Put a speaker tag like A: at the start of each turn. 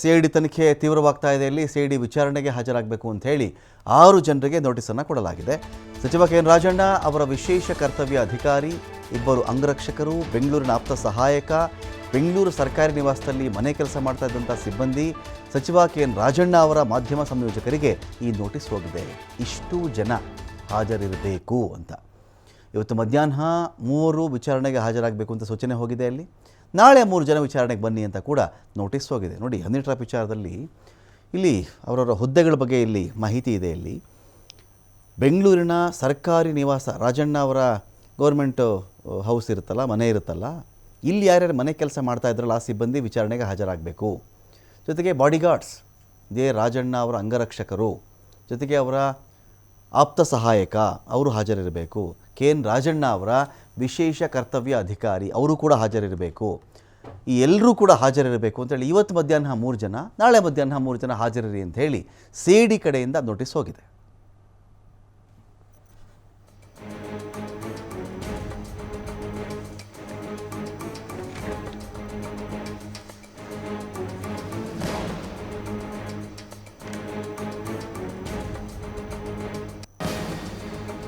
A: CID ತನಿಖೆ ತೀವ್ರವಾಗ್ತಾ ಇದೆ. ಇಲ್ಲಿ ಸಿಐಡಿ ವಿಚಾರಣೆಗೆ ಹಾಜರಾಗಬೇಕು ಅಂತ ಹೇಳಿ 6 ಜನರಿಗೆ ನೋಟಿಸನ್ನು ಕೊಡಲಾಗಿದೆ. ಸಚಿವ ಕೆ.ಎನ್. ರಾಜಣ್ಣ ಅವರ ವಿಶೇಷ ಕರ್ತವ್ಯ ಅಧಿಕಾರಿ, 2 ಅಂಗರಕ್ಷಕರು, ಬೆಂಗಳೂರಿನ ಆಪ್ತ ಸಹಾಯಕ, ಬೆಂಗಳೂರು ಸರ್ಕಾರಿ ನಿವಾಸದಲ್ಲಿ ಮನೆ ಕೆಲಸ ಮಾಡ್ತಾ ಇದ್ದಂಥ ಸಿಬ್ಬಂದಿ, ಸಚಿವ ಕೆ.ಎನ್. ರಾಜಣ್ಣ ಅವರ ಮಾಧ್ಯಮ ಸಂಯೋಜಕರಿಗೆ ಈ ನೋಟಿಸ್ ಹೋಗಿದೆ. ಇಷ್ಟು ಜನ ಹಾಜರಿರಬೇಕು ಅಂತ. ಇವತ್ತು ಮಧ್ಯಾಹ್ನ 3 ವಿಚಾರಣೆಗೆ ಹಾಜರಾಗಬೇಕು ಅಂತ ಸೂಚನೆ ಹೋಗಿದೆ. ಅಲ್ಲಿ ನಾಳೆ 3 ಜನ ವಿಚಾರಣೆಗೆ ಬನ್ನಿ ಅಂತ ಕೂಡ ನೋಟಿಸ್ ಹೋಗಿದೆ. ನೋಡಿ, ಹನಿ ಟ್ರ್ಯಾಪ್ ವಿಚಾರದಲ್ಲಿ ಇಲ್ಲಿ ಅವರವರ ಹುದ್ದೆಗಳ ಬಗ್ಗೆ ಇಲ್ಲಿ ಮಾಹಿತಿ ಇದೆ. ಇಲ್ಲಿ ಬೆಂಗಳೂರಿನ ಸರ್ಕಾರಿ ನಿವಾಸ, ರಾಜಣ್ಣ ಅವರ ಗೌರ್ಮೆಂಟ್ ಹೌಸ್ ಇರುತ್ತಲ್ಲ, ಮನೆ ಇರುತ್ತಲ್ಲ, ಇಲ್ಲಿ ಯಾರ್ಯಾರು ಮನೆ ಕೆಲಸ ಮಾಡ್ತಾ ಇದ್ರಲ್ಲ ಆ ಸಿಬ್ಬಂದಿ ವಿಚಾರಣೆಗೆ ಹಾಜರಾಗಬೇಕು. ಜೊತೆಗೆ ಬಾಡಿಗಾರ್ಡ್ಸ್, ಇದೇ ರಾಜಣ್ಣ ಅವರ ಅಂಗರಕ್ಷಕರು, ಜೊತೆಗೆ ಅವರ ಆಪ್ತ ಸಹಾಯಕ ಅವರು ಹಾಜರಿರಬೇಕು. ಕೆ.ಎನ್. ರಾಜಣ್ಣ ಅವರ ವಿಶೇಷ ಕರ್ತವ್ಯ ಅಧಿಕಾರಿ ಅವರು ಕೂಡ ಹಾಜರಿರಬೇಕು. ಈ ಎಲ್ಲರೂ ಕೂಡ ಹಾಜರಿರಬೇಕು ಅಂತೇಳಿ ಇವತ್ತು ಮಧ್ಯಾಹ್ನ 3 ಜನ, ನಾಳೆ ಮಧ್ಯಾಹ್ನ 3 ಜನ ಹಾಜರಿರಿ ಅಂತ ಹೇಳಿ ಸಿಐಡಿ ಕಡೆಯಿಂದ ನೋಟಿಸ್ ಹೋಗಿದೆ.